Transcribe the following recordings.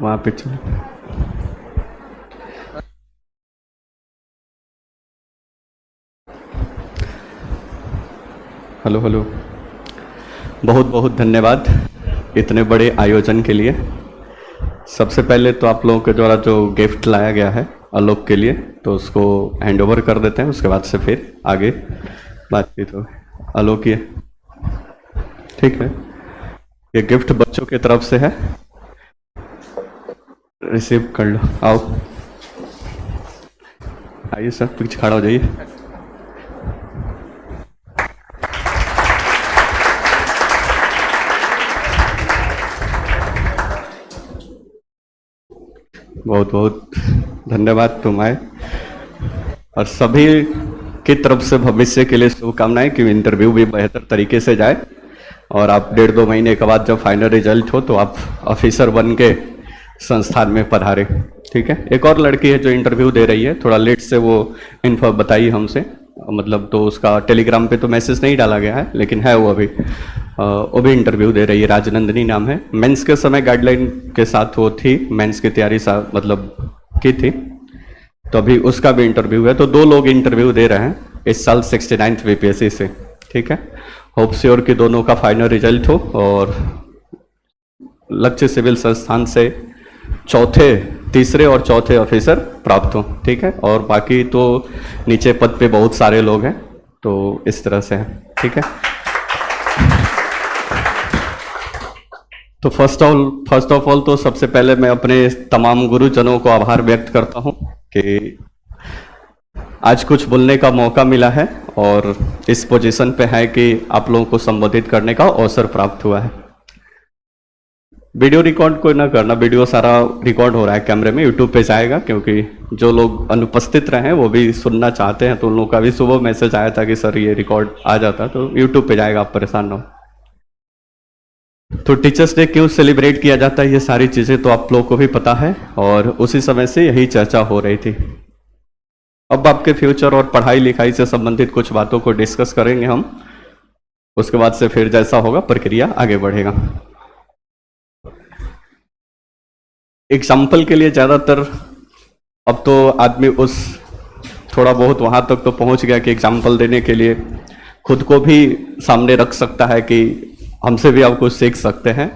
वहाँ पे चलो। हेलो हेलो, बहुत बहुत धन्यवाद इतने बड़े आयोजन के लिए। सबसे पहले तो आप लोगों के द्वारा जो गिफ्ट लाया गया है आलोक के लिए, तो उसको हैंड ओवर कर देते हैं, उसके बाद से फिर आगे बातचीत हो। आलोक ये ठीक है, ये गिफ्ट बच्चों की तरफ से है, रिसीव कर लो। आओ आइए सर, पीछे खड़ा हो जाइए। बहुत बहुत धन्यवाद तुम आए, और सभी की तरफ से भविष्य के लिए शुभकामनाएं कि इंटरव्यू भी बेहतर तरीके से जाए, और आप 1.5-2 महीने के बाद जब फाइनल रिजल्ट हो तो आप ऑफिसर बन के संस्थान में पधारे। ठीक है, एक और लड़की है जो इंटरव्यू दे रही है, थोड़ा लेट से वो इन्फो बताई हमसे, मतलब तो उसका टेलीग्राम पे तो मैसेज नहीं डाला गया है, लेकिन है वो अभी वो भी इंटरव्यू दे रही है। राजनंदिनी नाम है। मेंस के समय गाइडलाइन के साथ वो थी, मेंस की तैयारी मतलब की थी, तो अभी उसका भी इंटरव्यू है। तो 2 लोग इंटरव्यू दे रहे हैं इस साल 69th VPSC से। ठीक है, होप श्योर कि दोनों का फाइनल रिजल्ट हो और लक्ष्य सिविल संस्थान से तीसरे और चौथे ऑफिसर प्राप्त हो। ठीक है, और बाकी तो नीचे पद पे बहुत सारे लोग हैं, तो इस तरह से है। ठीक है, तो फर्स्ट ऑफ ऑल तो सबसे पहले मैं अपने तमाम गुरुजनों को आभार व्यक्त करता हूं कि आज कुछ बोलने का मौका मिला है और इस पोजीशन पे है कि आप लोगों को संबोधित करने का अवसर प्राप्त हुआ है। वीडियो रिकॉर्ड कोई ना करना, वीडियो सारा रिकॉर्ड हो रहा है कैमरे में, यूट्यूब पे जाएगा, क्योंकि जो लोग अनुपस्थित रहे हैं वो भी सुनना चाहते हैं, तो उन लोगों का भी सुबह मैसेज आया था कि सर ये रिकॉर्ड आ जाता, तो यूट्यूब पे जाएगा, आप परेशान ना हो। तो टीचर्स डे क्यों सेलिब्रेट किया जाता है, ये सारी चीज़ें तो आप लोगों को भी पता है, और उसी समय से यही चर्चा हो रही थी। अब आपके फ्यूचर और पढ़ाई लिखाई से संबंधित कुछ बातों को डिस्कस करेंगे हम, उसके बाद से फिर जैसा होगा प्रक्रिया आगे बढ़ेगा। एग्जाम्पल के लिए ज़्यादातर अब तो आदमी उस थोड़ा बहुत वहाँ तक तो पहुँच गया कि एग्जाम्पल देने के लिए खुद को भी सामने रख सकता है कि हमसे भी आप कुछ सीख सकते हैं।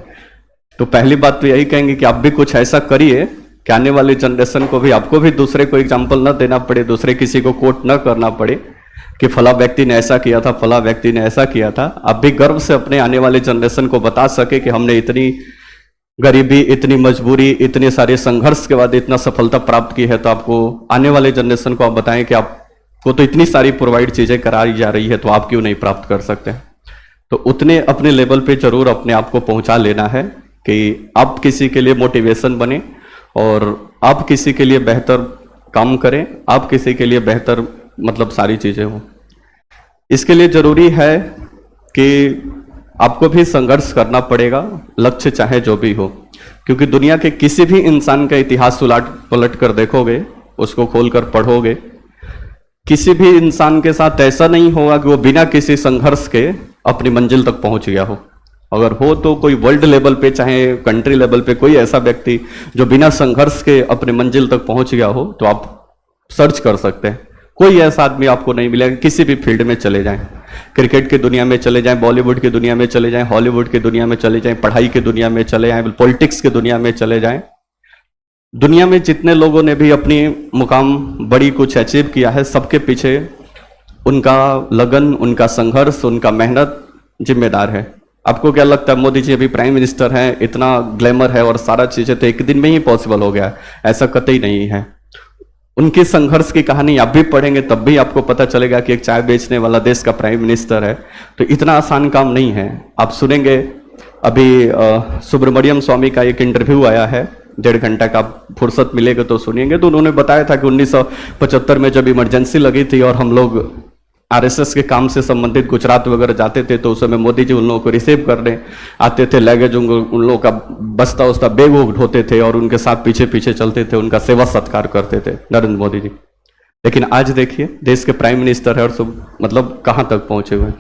तो पहली बात तो यही कहेंगे कि आप भी कुछ ऐसा करिए कि आने वाली जनरेशन को भी, आपको भी दूसरे को एग्जाम्पल ना देना पड़े, दूसरे किसी को कोट ना करना पड़े कि फला व्यक्ति ने ऐसा किया था, फला व्यक्ति ने ऐसा किया था। आप भी गर्व से अपने आने वाले जनरेशन को बता सके कि हमने इतनी गरीबी, इतनी मजबूरी, इतने सारे संघर्ष के बाद इतना सफलता प्राप्त की है। तो आपको आने वाले जनरेशन को आप बताएं कि आपको तो इतनी सारी प्रोवाइड चीज़ें कराई जा रही है, तो आप क्यों नहीं प्राप्त कर सकते। तो उतने अपने लेवल पे जरूर अपने आप को पहुंचा लेना है कि आप किसी के लिए मोटिवेशन बने और आप किसी के लिए बेहतर काम करें, आप किसी के लिए बेहतर मतलब सारी चीज़ें हों। इसके लिए ज़रूरी है कि आपको भी संघर्ष करना पड़ेगा, लक्ष्य चाहे जो भी हो, क्योंकि दुनिया के किसी भी इंसान का इतिहास उलट पलट कर देखोगे, उसको खोलकर पढ़ोगे, किसी भी इंसान के साथ ऐसा नहीं होगा कि वो बिना किसी संघर्ष के अपनी मंजिल तक पहुंच गया हो। अगर हो तो कोई वर्ल्ड लेवल पे चाहे कंट्री लेवल पे कोई ऐसा व्यक्ति जो बिना संघर्ष के अपने मंजिल तक पहुंच गया हो, तो आप सर्च कर सकते हैं। कोई ऐसा आदमी आपको नहीं मिलेगा। किसी भी फील्ड में चले जाएं, क्रिकेट की दुनिया में चले जाएं, बॉलीवुड की दुनिया में चले जाएं, हॉलीवुड की दुनिया में चले जाएं, पढ़ाई की दुनिया में चले जाएं, पॉलिटिक्स की दुनिया में चले जाएं, दुनिया में जितने लोगों ने भी अपनी मुकाम बड़ी कुछ अचीव किया है, सबके पीछे उनका लगन, उनका संघर्ष, उनका मेहनत जिम्मेदार है। आपको क्या लगता है मोदी जी अभी प्राइम मिनिस्टर हैं, इतना ग्लैमर है और सारा चीजें तो एक दिन में ही पॉसिबल हो गया? ऐसा कतई नहीं है। उनके संघर्ष की कहानी आप भी पढ़ेंगे तब भी आपको पता चलेगा कि एक चाय बेचने वाला देश का प्राइम मिनिस्टर है, तो इतना आसान काम नहीं है। आप सुनेंगे अभी सुब्रमण्यम स्वामी का एक इंटरव्यू आया है, 1.5 घंटा का, फुर्सत मिलेगा तो सुनिएंगे। तो उन्होंने बताया था कि 1975 में जब इमरजेंसी लगी थी और हम लोग आरएसएस के काम से संबंधित गुजरात वगैरह जाते थे, तो उस समय मोदी जी उन लोगों को रिसीव करने आते थे, लगेज उन लोगों का बस्ता उस्ता बैग वोग ढोते थे और उनके साथ पीछे पीछे चलते थे, उनका सेवा सत्कार करते थे नरेंद्र मोदी जी। लेकिन आज देखिए देश के प्राइम मिनिस्टर है और सब मतलब कहाँ तक पहुंचे हुए।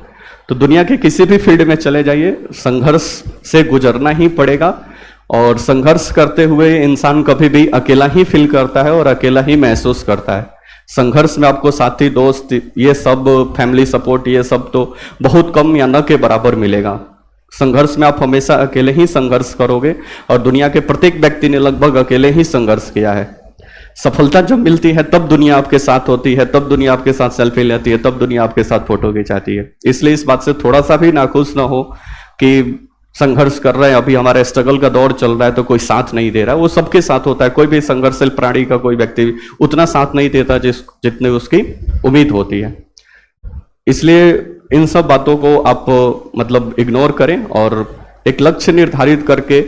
तो दुनिया के किसी भी फील्ड में चले जाइए, संघर्ष से गुजरना ही पड़ेगा और संघर्ष करते हुए इंसान कभी भी अकेला ही फील करता है और अकेला ही महसूस करता है। संघर्ष में आपको साथी, दोस्त, ये सब फैमिली सपोर्ट, ये सब तो बहुत कम या न के बराबर मिलेगा। संघर्ष में आप हमेशा अकेले ही संघर्ष करोगे और दुनिया के प्रत्येक व्यक्ति ने लगभग अकेले ही संघर्ष किया है। सफलता जब मिलती है तब दुनिया आपके साथ होती है, तब दुनिया आपके साथ सेल्फी लेती है, तब दुनिया आपके साथ फोटो खिंचाती है। इसलिए इस बात से थोड़ा सा भी नाखुश ना हो कि संघर्ष कर रहे हैं, अभी हमारा स्ट्रगल का दौर चल रहा है तो कोई साथ नहीं दे रहा है। वो सबके साथ होता है, कोई भी संघर्षशील प्राणी का कोई व्यक्ति उतना साथ नहीं देता जितने उसकी उम्मीद होती है। इसलिए इन सब बातों को आप मतलब इग्नोर करें और एक लक्ष्य निर्धारित करके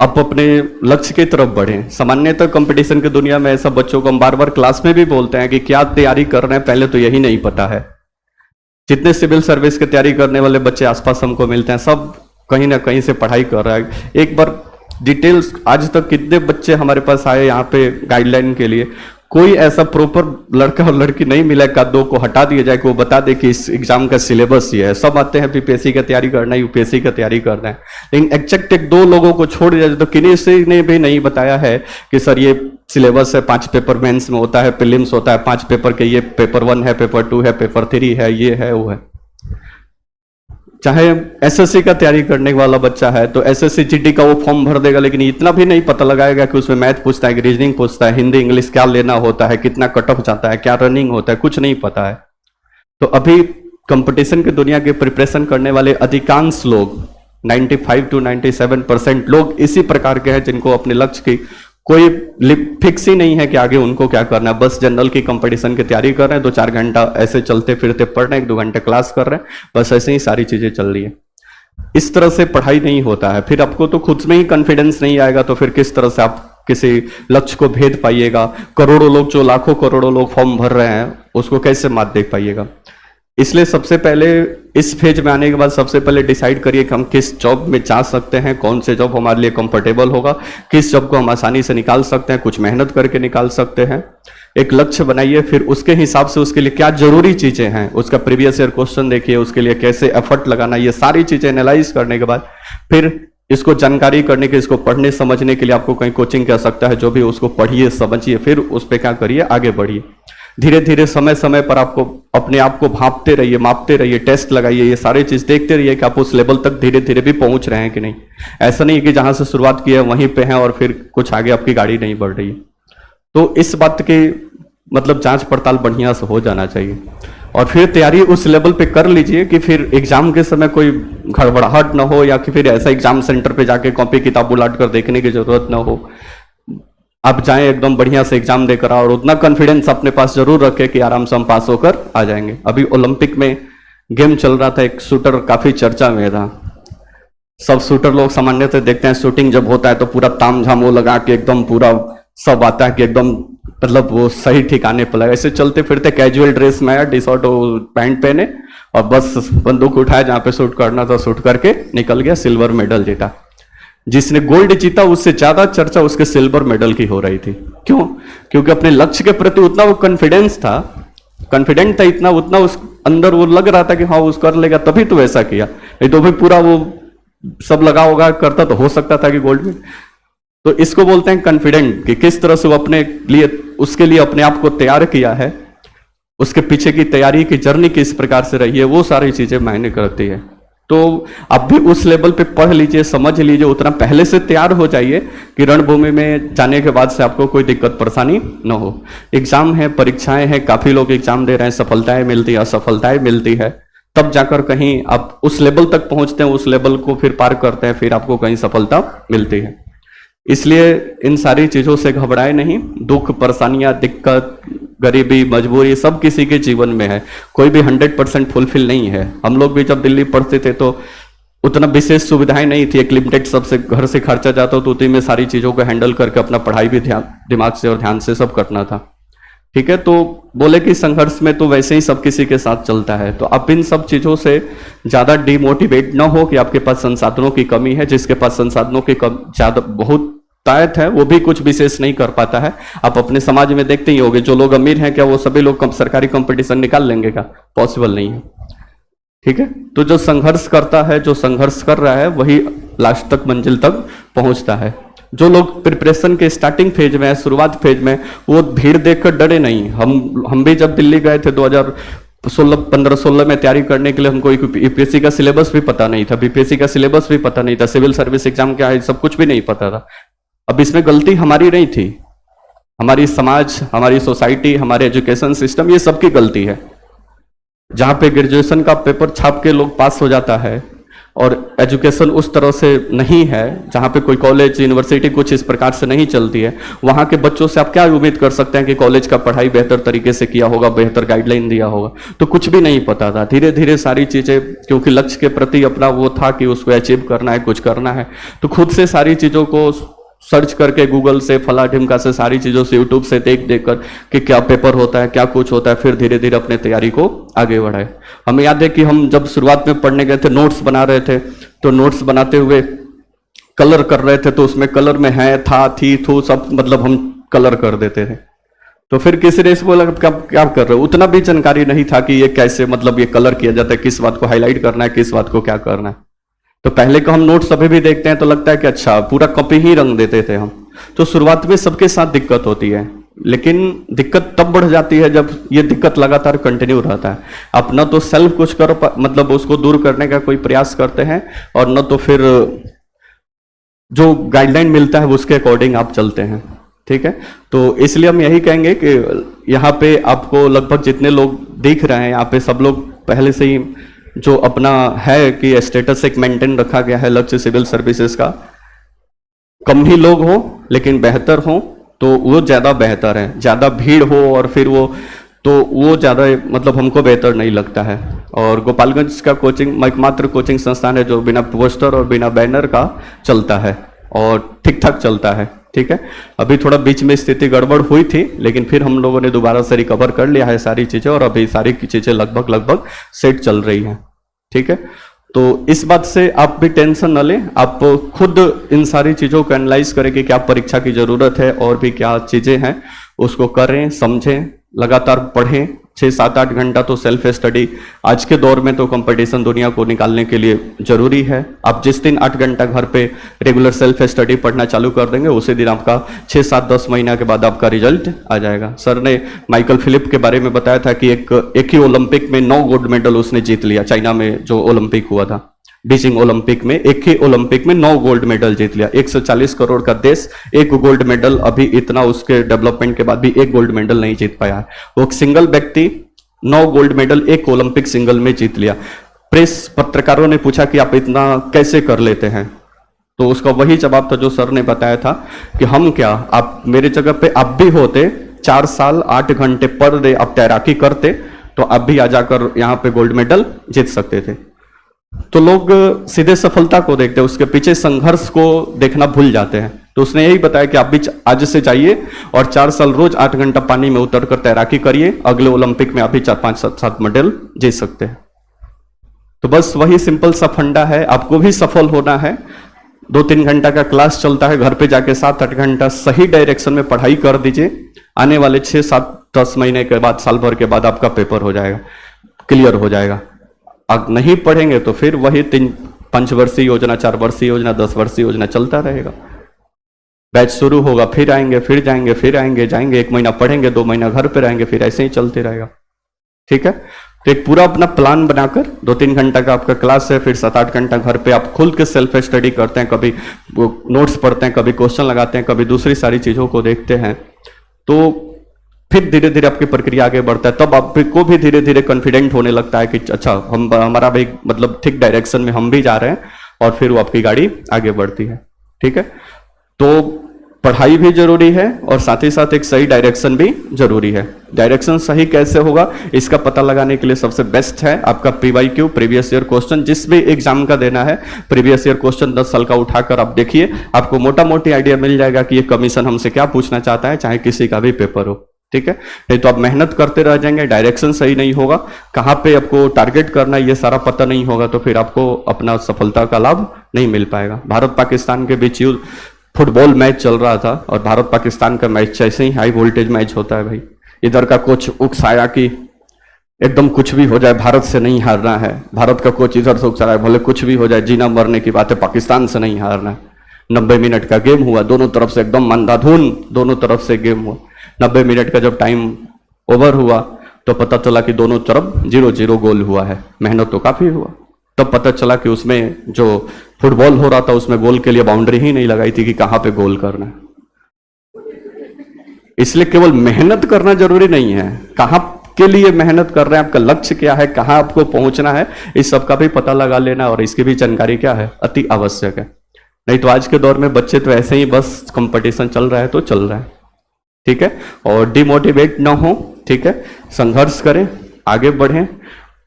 आप अपने लक्ष्य की तरफ बढ़ें। सामान्यतः कंपटीशन की दुनिया में ऐसा बच्चों को हम बार बार क्लास में भी बोलते हैं कि क्या तैयारी कर रहे हैं पहले तो यही नहीं पता है। जितने सिविल सर्विस की तैयारी करने वाले बच्चे आसपास हमको मिलते हैं सब कहीं ना कहीं से पढ़ाई कर रहा है। एक बार डिटेल्स, आज तक कितने बच्चे हमारे पास आए यहाँ पे गाइडलाइन के लिए, कोई ऐसा प्रॉपर लड़का और लड़की नहीं मिला का दो को हटा दिया जाए कि वो बता दे कि इस एग्जाम का सिलेबस ये है। सब आते हैं बीपीएससी का तैयारी करना है, यूपीएससी का तैयारी करना है, लेकिन एग्जैक्ट एक दो लोगों को छोड़ दिया जाए तो किसी ने भी नहीं बताया है कि सर ये सिलेबस है, 5 पेपर मेंस में होता है, प्रीलिम्स होता है 5 पेपर के, ये पेपर 1 है, पेपर 2 है, पेपर 3 है, ये है वो है। चाहे एसएससी का तैयारी करने वाला बच्चा है तो एसएससी जीडी का वो फॉर्म भर देगा, लेकिन इतना भी नहीं पता लगाएगा कि उसमें मैथ पूछता है, रीजनिंग पूछता है, हिंदी इंग्लिश क्या लेना होता है, कितना कट ऑफ जाता है, क्या रनिंग होता है, कुछ नहीं पता है। तो अभी कंपटीशन की दुनिया के प्रिपरेशन करने वाले अधिकांश लोग 95 to 97% लोग इसी प्रकार के हैं जिनको अपने लक्ष्य की कोई फिक्स ही नहीं है कि आगे उनको क्या करना है। बस जनरल की कंपटीशन की तैयारी कर रहे हैं, 2-4 घंटा ऐसे चलते फिरते पढ़ रहे हैं, 1-2 घंटे क्लास कर रहे हैं, बस ऐसे ही सारी चीजें चल रही है। इस तरह से पढ़ाई नहीं होता है। फिर आपको तो खुद में ही कॉन्फिडेंस नहीं आएगा तो फिर किस तरह से आप किसी लक्ष्य को भेद पाइएगा। करोड़ों लोग, जो लाखों करोड़ों लोग फॉर्म भर रहे हैं, उसको कैसे मात देख पाइएगा। इसलिए सबसे पहले इस फेज में आने के बाद सबसे पहले डिसाइड करिए कि हम किस जॉब में जा सकते हैं, कौन से जॉब हमारे लिए कंफर्टेबल होगा, किस जॉब को हम आसानी से निकाल सकते हैं, कुछ मेहनत करके निकाल सकते हैं। एक लक्ष्य बनाइए, फिर उसके हिसाब से उसके लिए क्या जरूरी चीजें हैं, उसका प्रीवियस ईयर क्वेश्चन देखिए, उसके लिए कैसे एफर्ट लगाना, ये सारी चीजें एनालाइज करने के बाद फिर इसको जानकारी करने के, इसको पढ़ने समझने के लिए आपको कहीं कोचिंग की आवश्यकता है, जो भी उसको पढ़िए समझिए, फिर उस पर क्या करिए, आगे बढ़िए। धीरे धीरे समय समय पर आपको अपने आप को भांपते रहिए, मापते रहिए, टेस्ट लगाइए, ये सारी चीज देखते रहिए कि आप उस लेवल तक धीरे धीरे भी पहुंच रहे हैं कि नहीं। ऐसा नहीं कि जहां से शुरुआत की है वहीं पे हैं और फिर कुछ आगे आपकी गाड़ी नहीं बढ़ रही है। तो इस बात की मतलब जांच पड़ताल बढ़िया से हो जाना चाहिए और फिर तैयारी उस लेवल पे कर लीजिए कि फिर एग्जाम के समय कोई गड़बड़ाहट ना हो, या कि फिर ऐसा एग्जाम सेंटर पे जाके कॉपी किताब उलट कर देखने की जरूरत ना हो। आप जाएं एकदम बढ़िया से एग्जाम देकर और उतना कॉन्फिडेंस अपने पास जरूर रखें कि आराम से हम पास होकर आ जाएंगे। अभी ओलंपिक में गेम चल रहा था, एक शूटर काफी चर्चा में था। सब शूटर लोग सामान्यतः देखते हैं शूटिंग जब होता है तो पूरा ताम झाम वो लगा के एकदम पूरा सब आता है कि एकदम मतलब वो सही ठिकाने पर लगा। ऐसे चलते फिरते कैजुअल ड्रेस में आया, टी शर्ट और पैंट पहने और बस बंदूक उठाया, जहां पे शूट करना था शूट करके निकल गया, सिल्वर मेडल जीता। जिसने गोल्ड जीता उससे ज्यादा चर्चा उसके सिल्वर मेडल की हो रही थी। क्यों? क्योंकि अपने लक्ष्य के प्रति उतना वो कॉन्फिडेंस था, कॉन्फिडेंट था इतना, उतना उस अंदर वो लग रहा था कि हाँ उस कर लेगा, तभी तो ऐसा किया। नहीं तो भी पूरा वो सब लगा होगा करता तो हो सकता था कि गोल्ड में। तो इसको बोलते हैं कॉन्फिडेंट, कि किस तरह से वो अपने लिए उसके लिए अपने आप को तैयार किया है, उसके पीछे की तैयारी की जर्नी किस प्रकार से रही है, वो सारी चीजें मायने करती है। तो आप भी उस लेवल पे पढ़ लीजिए, समझ लीजिए, उतना पहले से तैयार हो जाइए कि रणभूमि में जाने के बाद से आपको कोई दिक्कत परेशानी न हो। एग्जाम है, परीक्षाएं हैं, काफी लोग एग्जाम दे रहे हैं, सफलताएं मिलती है, असफलताएं मिलती है, तब जाकर कहीं आप उस लेवल तक पहुंचते हैं, उस लेवल को फिर पार करते हैं, फिर आपको कहीं सफलता मिलती है। इसलिए इन सारी चीजों से घबराए नहीं। दुख, परेशानियां, दिक्कत, गरीबी, मजबूरी सब किसी के जीवन में है, कोई भी 100% फुलफिल नहीं है। हम लोग भी जब दिल्ली पढ़ते थे तो उतना विशेष सुविधाएं नहीं थी, एक लिमिटेड सबसे घर से खर्चा जाता तो उतनी में सारी चीजों को हैंडल करके अपना पढ़ाई भी दिमाग से और ध्यान से सब करना था। ठीक है, तो बोले कि संघर्ष में तो वैसे ही सब किसी के साथ चलता है। तो आप इन सब चीजों से ज्यादा डिमोटिवेट ना हो कि आपके पास संसाधनों की कमी है। जिसके पास संसाधनों की ज्यादा बहुत तायत है वो भी कुछ विशेष नहीं कर पाता है। आप अपने समाज में देखते ही होंगे, जो लोग अमीर हैं क्या वो सभी लोग सरकारी कंपटीशन निकाल लेंगे क्या? पॉसिबल नहीं है। ठीक है, तो जो संघर्ष करता है, जो संघर्ष कर रहा है, वही लास्ट तक मंजिल तक पहुंचता है। जो लोग प्रिपरेशन के स्टार्टिंग फेज में है, शुरुआत फेज में, वो भीड़ देखकर डरे नहीं। हम भी जब दिल्ली गए थे 2015-16 में तैयारी करने के लिए, हमको यूपीएससी का सिलेबस भी पता नहीं था, बीपीएससी का सिलेबस भी पता नहीं था, सिविल सर्विस एग्जाम क्या है सब कुछ भी नहीं पता था। अब इसमें गलती हमारी नहीं थी, हमारी समाज, हमारी सोसाइटी, हमारे एजुकेशन सिस्टम, ये सबकी गलती है। जहां पे ग्रेजुएशन का पेपर छाप के लोग पास हो जाता है और एजुकेशन उस तरह से नहीं है, जहाँ पे कोई कॉलेज यूनिवर्सिटी कुछ इस प्रकार से नहीं चलती है, वहाँ के बच्चों से आप क्या उम्मीद कर सकते हैं कि कॉलेज का पढ़ाई बेहतर तरीके से किया होगा, बेहतर गाइडलाइन दिया होगा? तो कुछ भी नहीं पता था। धीरे धीरे सारी चीज़ें, क्योंकि लक्ष्य के प्रति अपना वो था कि उसको अचीव करना है, कुछ करना है, तो खुद से सारी चीज़ों को सर्च करके गूगल से, फला ढिमका से, सारी चीज़ों से, यूट्यूब से देख देख कर कि क्या पेपर होता है, क्या कुछ होता है, फिर धीरे धीरे अपने तैयारी को आगे बढ़ाए। हमें याद है कि हम जब शुरुआत में पढ़ने गए थे, नोट्स बना रहे थे, तो नोट्स बनाते हुए कलर कर रहे थे, तो उसमें कलर में है, था, थी, थू, सब मतलब हम कलर कर देते थे। तो फिर किसी ने बोला क्या कर रहे हो? उतना भी जानकारी नहीं था कि ये कैसे मतलब ये कलर किया जाता है, किस बात को हाईलाइट करना है, किस बात को क्या करना है। तो पहले को हम नोट्स अभी भी देखते हैं तो लगता है कि अच्छा पूरा कॉपी ही रंग देते थे हम। तो शुरुआत में सबके साथ दिक्कत होती है, लेकिन दिक्कत तब बढ़ जाती है जब ये दिक्कत लगातार कंटिन्यू रहता है। अपना तो सेल्फ कुछ कर मतलब उसको दूर करने का कोई प्रयास करते हैं, और न तो फिर जो गाइडलाइन मिलता है उसके अकॉर्डिंग आप चलते हैं। ठीक है, तो इसलिए हम यही कहेंगे कि यहाँ पे आपको लगभग जितने लोग दिख रहे हैं यहाँ पे, सब लोग पहले से ही जो अपना है कि स्टेटस एक मेंटेन रखा गया है लक्ष्य सिविल सर्विसेज का। कम ही लोग हो लेकिन बेहतर हो तो वो ज़्यादा बेहतर है। ज़्यादा भीड़ हो और फिर वो ज़्यादा मतलब हमको बेहतर नहीं लगता है। और गोपालगंज का कोचिंग एकमात्र कोचिंग संस्थान है जो बिना पोस्टर और बिना बैनर का चलता है और ठीक ठाक चलता है। ठीक है, अभी थोड़ा बीच में स्थिति गड़बड़ हुई थी, लेकिन फिर हम लोगों ने दोबारा से रिकवर कर लिया है सारी चीज़ें, और अभी सारी चीज़ें लगभग सेट चल रही हैं। ठीक है, तो इस बात से आप भी टेंशन न लें, आप खुद इन सारी चीज़ों को एनालाइज करें कि क्या परीक्षा की ज़रूरत है और भी क्या चीज़ें हैं, उसको करें, समझें, लगातार पढ़ें। 6-7-8 घंटा तो सेल्फ स्टडी आज के दौर में तो कंपटीशन दुनिया को निकालने के लिए जरूरी है। आप जिस दिन 8 घंटा घर पे रेगुलर सेल्फ स्टडी पढ़ना चालू कर देंगे, उसी दिन आपका 6-7-10 महीना के बाद आपका रिजल्ट आ जाएगा। सर ने माइकल फिलिप के बारे में बताया था कि एक ही ओलंपिक में 9 गोल्ड मेडल उसने जीत लिया। चाइना में जो ओलंपिक हुआ था, बीजिंग ओलंपिक में, एक ही ओलंपिक में 9 गोल्ड मेडल जीत लिया। 140 करोड़ का देश, एक गोल्ड मेडल, अभी इतना उसके डेवलपमेंट के बाद भी एक गोल्ड मेडल नहीं जीत पाया है। वो एक सिंगल व्यक्ति 9 गोल्ड मेडल एक ओलंपिक सिंगल में जीत लिया। प्रेस पत्रकारों ने पूछा कि आप इतना कैसे कर लेते हैं, तो उसका वही जवाब था जो सर ने बताया था कि हम क्या, आप मेरे जगह पे आप भी होते, 4 साल 8 घंटे पर डे आप तैराकी करते तो आप भी आ जाकर यहाँ पे गोल्ड मेडल जीत सकते थे। तो लोग सीधे सफलता को देखते हैं, उसके पीछे संघर्ष को देखना भूल जाते हैं। तो उसने यही बताया कि आप भी आज से जाइए और 4 साल रोज 8 घंटा पानी में उतरकर तैराकी करिए, अगले ओलंपिक में आप भी 4, 5, 7 मेडल जीत सकते हैं। तो बस वही सिंपल सा फंडा है, आपको भी सफल होना है। 2-3 घंटा का क्लास चलता है, घर पे जाके 7-8 घंटा सही डायरेक्शन में पढ़ाई कर दीजिए। आने वाले 6-7-10 महीने के बाद, साल भर के बाद आपका पेपर हो जाएगा, क्लियर हो जाएगा। अब नहीं पढ़ेंगे तो फिर वही 3-5 वर्षीय योजना, 4 वर्षीय योजना, 10 वर्षीय योजना चलता रहेगा। बैच शुरू होगा, फिर आएंगे, फिर जाएंगे, फिर आएंगे, जाएंगे, 1 महीना पढ़ेंगे, 2 महीना घर पे रहेंगे, फिर ऐसे ही चलते रहेगा। ठीक है, तो एक पूरा अपना प्लान बनाकर 2-3 घंटा का आपका क्लास है, फिर 7-8 घंटा घर पे आप खुद के सेल्फ स्टडी करते हैं, कभी नोट्स पढ़ते हैं, कभी क्वेश्चन लगाते हैं, कभी दूसरी सारी चीजों को देखते हैं, तो फिर धीरे धीरे आपकी प्रक्रिया आगे बढ़ता है। तब आपको भी धीरे धीरे कॉन्फिडेंट होने लगता है कि अच्छा हमारा भाई मतलब ठीक डायरेक्शन में हम भी जा रहे हैं, और फिर वो आपकी गाड़ी आगे बढ़ती है। ठीक है, तो पढ़ाई भी जरूरी है और साथ ही साथ एक सही डायरेक्शन भी जरूरी है। डायरेक्शन सही कैसे होगा इसका पता लगाने के लिए सबसे बेस्ट है आपका PYQ, प्रीवियस ईयर क्वेश्चन। जिस भी एग्जाम का देना है प्रीवियस ईयर क्वेश्चन 10 साल का उठाकर आप देखिए, आपको मोटा मोटी आइडिया मिल जाएगा कि ये कमीशन हमसे क्या पूछना चाहता है, चाहे किसी का भी पेपर हो। ठीक है, नहीं तो आप मेहनत करते रह जाएंगे, डायरेक्शन सही नहीं होगा, कहाँ पे आपको टारगेट करना है ये सारा पता नहीं होगा, तो फिर आपको अपना सफलता का लाभ नहीं मिल पाएगा। भारत पाकिस्तान के बीच फुटबॉल मैच चल रहा था, और भारत पाकिस्तान का मैच ऐसे ही हाई वोल्टेज मैच होता है भाई। इधर का कोच उकसाया कि एकदम कुछ भी हो जाए, भारत से नहीं हारना है, भारत का कोच इधर से उछल रहा है, भले कुछ भी हो जाए, जीना मरने की बात है, पाकिस्तान से नहीं हारना है। 90 मिनट का गेम हुआ, दोनों तरफ से एकदम अंधाधुन, दोनों तरफ से गेम हुआ। 90 मिनट का जब टाइम ओवर हुआ तो पता चला कि दोनों तरफ 0-0 गोल हुआ है। मेहनत तो काफी हुआ, तब पता चला कि उसमें जो फुटबॉल हो रहा था उसमें गोल के लिए बाउंड्री ही नहीं लगाई थी कि कहां पे गोल करना है। इसलिए केवल मेहनत करना जरूरी नहीं है, कहां के लिए मेहनत कर रहे हैं, आपका लक्ष्य क्या है, कहां आपको पहुंचना है, इस सब का भी पता लगा लेना और इसकी भी जानकारी क्या है, अति आवश्यक है। नहीं तो आज के दौर में बच्चे तो ऐसे ही बस कंपटीशन चल रहा है तो चल रहा है, ठीक है। और डिमोटिवेट ना हो, ठीक है, संघर्ष करें, आगे बढ़ें।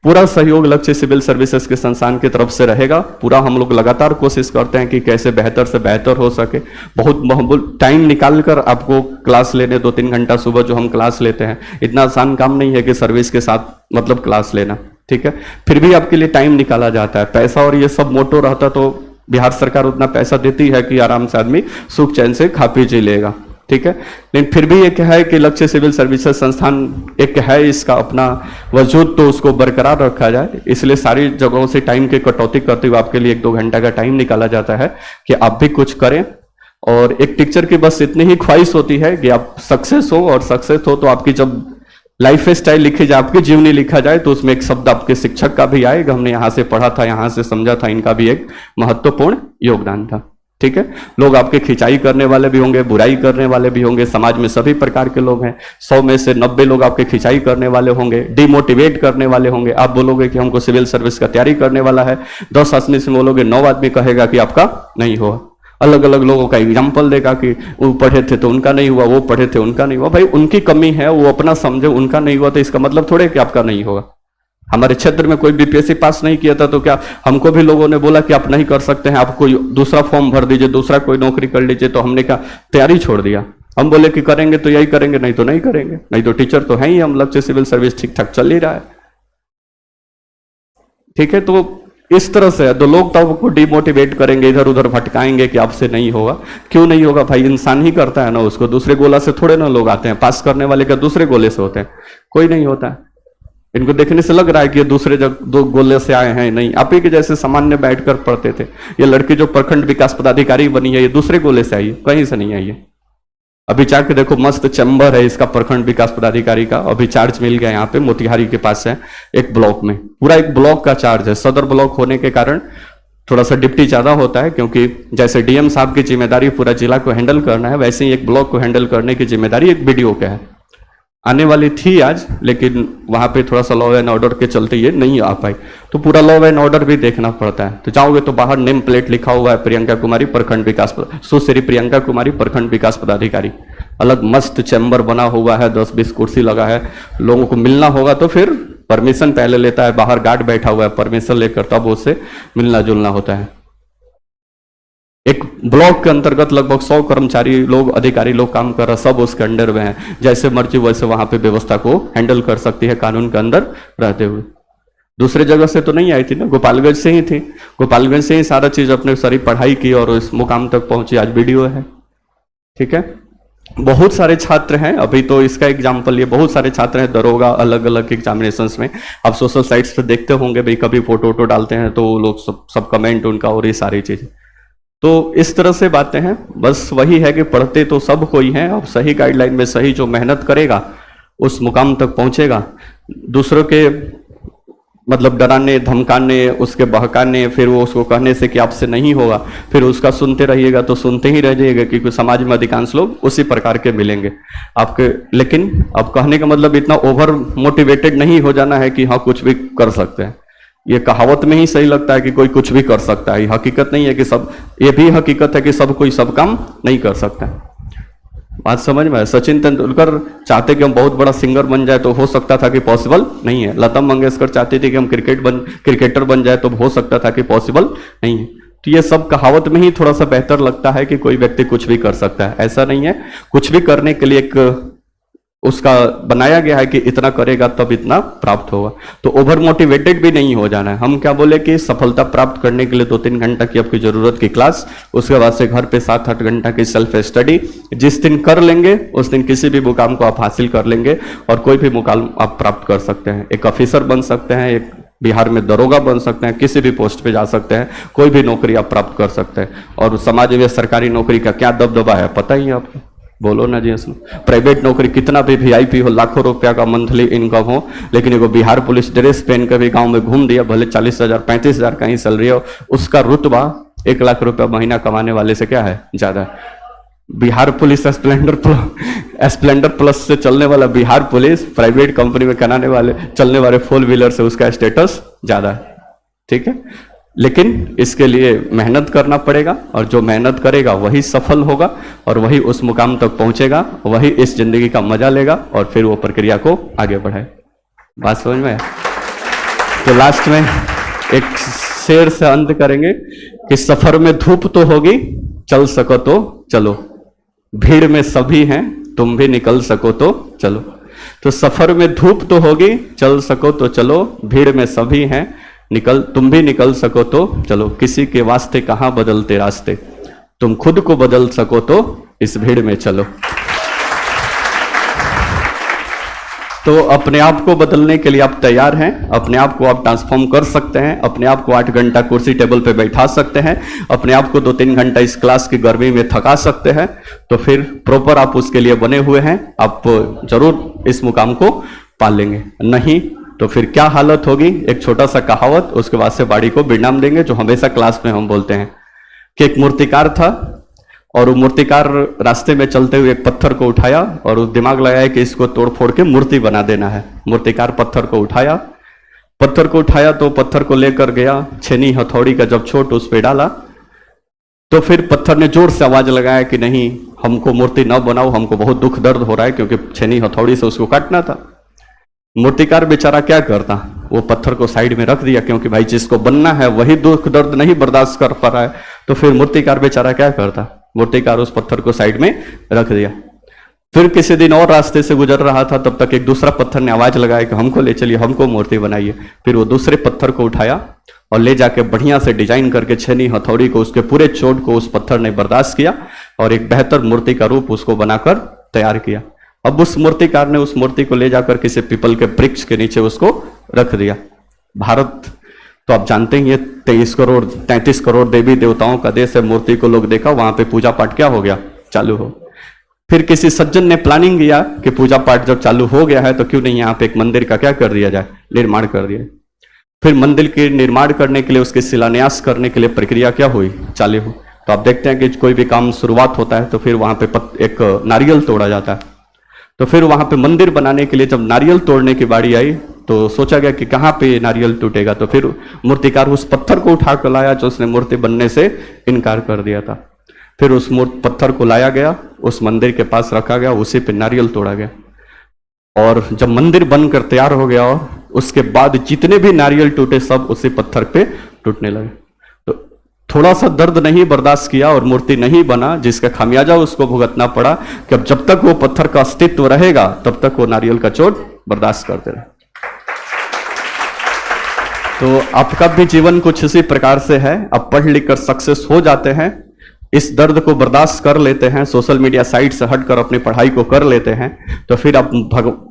पूरा सहयोग लक्ष्य सिविल सर्विसेज के संस्थान की तरफ से रहेगा। पूरा हम लोग लगातार कोशिश करते हैं कि कैसे बेहतर से बेहतर हो सके। बहुत टाइम निकाल कर आपको क्लास लेने, 2-3 घंटा सुबह जो हम क्लास लेते हैं, इतना आसान काम नहीं है कि सर्विस के साथ मतलब क्लास लेना, ठीक है। फिर भी आपके लिए टाइम निकाला जाता है। पैसा और ये सब मोटो रहता तो बिहार सरकार उतना पैसा देती है कि आराम से आदमी सुख चैन से खा पी जी लेगा, ठीक है। लेकिन फिर भी एक है कि लक्ष्य सिविल सर्विसेज संस्थान एक है, इसका अपना वजूद तो उसको बरकरार रखा जाए। इसलिए सारी जगहों से टाइम की कटौती करते हुए आपके लिए 1-2 घंटा का टाइम निकाला जाता है कि आप भी कुछ करें। और एक टीचर की बस इतनी ही ख्वाहिश होती है कि आप सक्सेस हो, और सक्सेस हो तो आपकी जब लाइफ स्टाइल लिखी जाए, आपकी जीवनी लिखा जाए, तो उसमें एक शब्द आपके शिक्षक का भी आएगा, हमने यहाँ से पढ़ा था, यहाँ से समझा था, इनका भी एक महत्वपूर्ण योगदान था, ठीक है। लोग आपके खिंचाई करने वाले भी होंगे, बुराई करने वाले भी होंगे, समाज में सभी प्रकार के लोग हैं। 100 में से 90 लोग आपके खिंचाई करने वाले होंगे, डिमोटिवेट करने वाले होंगे। आप बोलोगे कि हमको सिविल सर्विस का तैयारी करने वाला है, 10 आदमी से बोलोगे 9 आदमी कहेगा कि आपका नहीं हुआ। अलग अलग लोगों का एग्जाम्पल देगा कि वो पढ़े थे तो उनका नहीं हुआ, वो पढ़े थे उनका नहीं हुआ। भाई उनकी कमी है, वो अपना समझे, उनका नहीं हुआ तो इसका मतलब थोड़े कि आपका नहीं होगा। हमारे क्षेत्र में कोई बीपीएससी पास नहीं किया था तो क्या हमको भी लोगों ने बोला कि आप नहीं कर सकते हैं, आप कोई दूसरा फॉर्म भर दीजिए, दूसरा कोई नौकरी कर लीजिए, तो हमने क्या तैयारी छोड़ दिया? हम बोले कि करेंगे तो यही करेंगे, नहीं तो नहीं करेंगे। नहीं तो टीचर तो है ही हम, लक्ष्य सिविल सर्विस ठीक ठाक चल ही रहा है, ठीक है। तो इस तरह से तो लोग तो आपको डिमोटिवेट करेंगे, इधर उधर भटकाएंगे कि आपसे नहीं होगा। क्यों नहीं होगा भाई? इंसान ही करता है ना उसको, दूसरे गोला से थोड़े ना लोग आते हैं। पास करने वाले का दूसरे गोले से होते हैं, कोई नहीं होता है। इनको देखने से लग रहा है कि ये दूसरे दो गोले से आए हैं, नहीं, आप ही के जैसे सामान्य बैठकर पढ़ते थे। ये लड़की जो प्रखंड विकास पदाधिकारी बनी है, ये दूसरे गोले से आई है, कहीं से नहीं आई है। अभी जाके देखो, मस्त चैम्बर है इसका प्रखंड विकास पदाधिकारी का, अभी चार्ज मिल गया यहाँ पे मोतिहारी के पास है, एक ब्लॉक में, पूरा एक ब्लॉक का चार्ज है। सदर ब्लॉक होने के कारण थोड़ा सा डिप्टी ज्यादा होता है, क्योंकि जैसे डीएम साहब की जिम्मेदारी पूरा जिला को हैंडल करना है, वैसे ही एक ब्लॉक को हैंडल करने की जिम्मेदारी एक बीडीओ का है। आने वाली थी आज, लेकिन वहां पे थोड़ा सा लॉ एंड ऑर्डर के चलते ये नहीं आ पाई, तो पूरा लॉ एंड ऑर्डर भी देखना पड़ता है। तो जाओगे तो बाहर नेम प्लेट लिखा हुआ है, प्रियंका कुमारी प्रखंड विकास, सुश्री प्रियंका कुमारी प्रखंड विकास पदाधिकारी। अलग मस्त चैम्बर बना हुआ है, 10-20 कुर्सी लगा है। लोगों को मिलना होगा तो फिर परमिशन पहले लेता है, बाहर गार्ड बैठा हुआ है, परमिशन लेकर तब उससे मिलना जुलना होता है। एक ब्लॉक के अंतर्गत लगभग 100 कर्मचारी लोग, अधिकारी लोग काम कर रहे, सब उसके अंडर में है। जैसे मर्जी वैसे वहां पे व्यवस्था को हैंडल कर सकती है, कानून के अंदर रहते हुए। दूसरे जगह से तो नहीं आई थी ना, गोपालगंज से ही थी, गोपालगंज से ही सारा चीज अपने सारी पढ़ाई की और इस मुकाम तक पहुंची, आज वीडियो है, ठीक है। बहुत सारे छात्र हैं, अभी तो इसका एग्जाम्पल ये, बहुत सारे छात्र हैं दरोगा अलग अलग एग्जामिनेशंस में। आप सोशल साइट्स पे देखते होंगे भाई, कभी फोटो वोटो डालते हैं तो लोग सब कमेंट उनका और ये सारी चीजें। तो इस तरह से बातें हैं। बस वही है कि पढ़ते तो सब कोई हैं, अब सही गाइडलाइन में सही जो मेहनत करेगा उस मुकाम तक पहुंचेगा। दूसरों के मतलब डराने धमकाने, उसके बहकाने, फिर वो उसको कहने से कि आपसे नहीं होगा, फिर उसका सुनते रहिएगा तो सुनते ही रह जाइएगा, क्योंकि समाज में अधिकांश लोग उसी प्रकार के मिलेंगे आपके। लेकिन अब कहने का मतलब इतना ओवर मोटिवेटेड नहीं हो जाना है कि हाँ कुछ भी कर सकते हैं। ये कहावत में ही सही लगता है कि कोई कुछ भी कर सकता है, हकीकत नहीं है कि सब, ये भी हकीकत है कि सब कोई सब काम नहीं कर सकता। बात समझ में? सचिन तेंदुलकर चाहते कि हम बहुत बड़ा सिंगर बन जाए तो हो सकता था कि पॉसिबल नहीं है। लता मंगेशकर चाहती थी कि हम क्रिकेटर बन जाए तो हो सकता था कि पॉसिबल नहीं है। तो ये सब कहावत में ही थोड़ा सा बेहतर लगता है कि कोई व्यक्ति कुछ भी कर सकता है, ऐसा नहीं है। कुछ भी करने के लिए एक उसका बनाया गया है कि इतना करेगा तब इतना प्राप्त होगा। तो ओवर मोटिवेटेड भी नहीं हो जाना है। हम क्या बोले कि सफलता प्राप्त करने के लिए 2-3 घंटा की आपकी जरूरत की क्लास, उसके बाद से घर पे 7-8 घंटा की सेल्फ स्टडी जिस दिन कर लेंगे उस दिन किसी भी मुकाम को आप हासिल कर लेंगे और कोई भी मुकाम आप प्राप्त कर सकते हैं। एक ऑफिसर बन सकते हैं, एक बिहार में दरोगा बन सकते हैं, किसी भी पोस्ट पे जा सकते हैं, कोई भी नौकरी आप प्राप्त कर सकते हैं। और समाज में सरकारी नौकरी का क्या दबदबा है पता ही है आपको, बोलो ना जी। प्राइवेट नौकरी कितना भी वीआईपी हो, लाखों रुपया का मंथली इनकम हो, लेकिन एगो बिहार पुलिस ड्रेस पहन कर भी गांव में घूम दिया, भले 40,000 35,000 कहीं सैलरी हो, उसका रुतबा 1 लाख रुपया महीना कमाने वाले से क्या है, ज्यादा। बिहार पुलिस स्प्लेंडर प्लस से चलने वाला बिहार पुलिस प्राइवेट कंपनी में कमाने वाले चलने वाले 4 व्हीलर से उसका स्टेटस ज्यादा है। ठीक है, लेकिन इसके लिए मेहनत करना पड़ेगा और जो मेहनत करेगा वही सफल होगा और वही उस मुकाम तक पहुंचेगा, वही इस जिंदगी का मजा लेगा और फिर वो प्रक्रिया को आगे बढ़ाए। बात समझ में? तो लास्ट में एक शेर से अंत करेंगे कि सफर में धूप तो होगी, चल सको तो चलो, भीड़ में सभी हैं, तुम भी निकल सको तो चलो। तो सफर में धूप तो होगी, चल सको तो चलो, भीड़ में सभी हैं, तुम भी निकल सको तो चलो। किसी के वास्ते कहां बदलते रास्ते, तुम खुद को बदल सको तो इस भीड़ में चलो। तो अपने आप को बदलने के लिए आप तैयार हैं, अपने आप को आप ट्रांसफॉर्म कर सकते हैं, अपने आप को 8 घंटा कुर्सी टेबल पे बैठा सकते हैं, अपने आप को 2-3 घंटा इस क्लास की गर्मी में थका सकते हैं। तो फिर प्रॉपर आप उसके लिए बने हुए हैं, आप जरूर इस मुकाम को पा लेंगे। नहीं तो फिर क्या हालत होगी, एक छोटा सा कहावत, उसके बाद से बाड़ी को विराम देंगे। जो हमेशा क्लास में हम बोलते हैं कि एक मूर्तिकार था और वो मूर्तिकार रास्ते में चलते हुए एक पत्थर को उठाया और उस दिमाग लगाया कि इसको तोड़ फोड़ के मूर्ति बना देना है। मूर्तिकार पत्थर को उठाया तो पत्थर को लेकर गया, छेनी हथौड़ी का जब चोट उस पर डाला तो फिर पत्थर ने जोर से आवाज लगाया कि नहीं, हमको मूर्ति न बनाओ, हमको बहुत दुख दर्द हो रहा है, क्योंकि छेनी हथौड़ी से उसको काटना था। मूर्तिकार बेचारा क्या करता, वो पत्थर को साइड में रख दिया, क्योंकि भाई जिसको बनना है वही दुख दर्द नहीं बर्दाश्त कर पा रहा है। तो फिर मूर्तिकार बेचारा क्या करता, मूर्तिकार उस पत्थर को साइड में रख दिया। फिर किसी दिन और रास्ते से गुजर रहा था, तब तक एक दूसरा पत्थर ने आवाज लगाया कि हमको ले चलिए, हमको मूर्ति बनाइए। फिर वो दूसरे पत्थर को उठाया और ले जाके बढ़िया से डिजाइन करके छेनी हथौड़ी को, उसके पूरे चोट को उस पत्थर ने बर्दाश्त किया और एक बेहतर मूर्ति का रूप उसको बनाकर तैयार किया। अब उस मूर्तिकार ने उस मूर्ति को ले जाकर किसी पीपल के वृक्ष के नीचे उसको रख दिया। भारत तो आप जानते ही, 33 करोड़ देवी देवताओं का देश है। मूर्ति को लोग देखा, वहां पे पूजा पाठ क्या हो गया, चालू हो। फिर किसी सज्जन ने प्लानिंग किया कि पूजा पाठ जब चालू हो गया है तो क्यों नहीं यहाँ पे एक मंदिर का क्या कर दिया जाए, निर्माण कर दिया। फिर मंदिर के निर्माण करने के लिए, उसके शिलान्यास करने के लिए प्रक्रिया क्या हुई, चालू हुई। तो आप देखते हैं कि कोई भी काम शुरुआत होता है तो फिर वहां पे एक नारियल तोड़ा जाता है। तो फिर वहां पे मंदिर बनाने के लिए जब नारियल तोड़ने की बारी आई तो सोचा गया कि कहाँ पे नारियल टूटेगा। तो फिर मूर्तिकार उस पत्थर को उठा कर लाया जो उसने मूर्ति बनने से इनकार कर दिया था। फिर उस पत्थर को लाया गया, उस मंदिर के पास रखा गया, उसी पे नारियल तोड़ा गया। और जब मंदिर बनकर तैयार हो गया और उसके बाद जितने भी नारियल टूटे सब उसी पत्थर पे टूटने लगे। तो थोड़ा सा दर्द नहीं बर्दाश्त किया और मूर्ति नहीं बना, जिसका खामियाजा उसको भुगतना पड़ा कि अब जब तक वो पत्थर का अस्तित्व रहेगा तब तक वो नारियल का चोट बर्दाश्त करते रहे। तो आपका भी जीवन कुछ इसी प्रकार से है। आप पढ़ लिख कर सक्सेस हो जाते हैं, इस दर्द को बर्दाश्त कर लेते हैं, सोशल मीडिया साइट से हटकर अपनी पढ़ाई को कर लेते हैं, तो फिर आप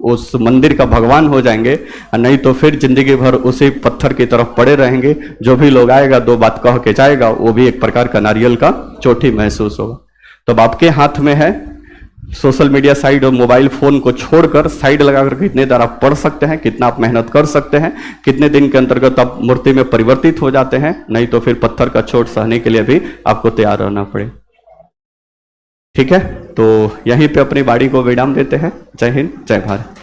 उस मंदिर का भगवान हो जाएंगे। नहीं तो फिर जिंदगी भर उसी पत्थर की तरफ पड़े रहेंगे। जो भी लोग आएगा 2 बात कह के जाएगा, वो भी एक प्रकार का नारियल का चोट ही महसूस होगा। तो अब आपके हाथ में है, सोशल मीडिया साइट और मोबाइल फोन को छोड़कर साइड लगाकर कितने देर आप पढ़ सकते हैं, कितना आप मेहनत कर सकते हैं, कितने दिन के अंतर्गत आप मूर्ति में परिवर्तित हो जाते हैं। नहीं तो फिर पत्थर का चोट सहने के लिए भी आपको तैयार रहना पड़े। ठीक है, तो यहीं पे अपनी बाड़ी को विराम देते हैं। जय हिंद, जय भारत।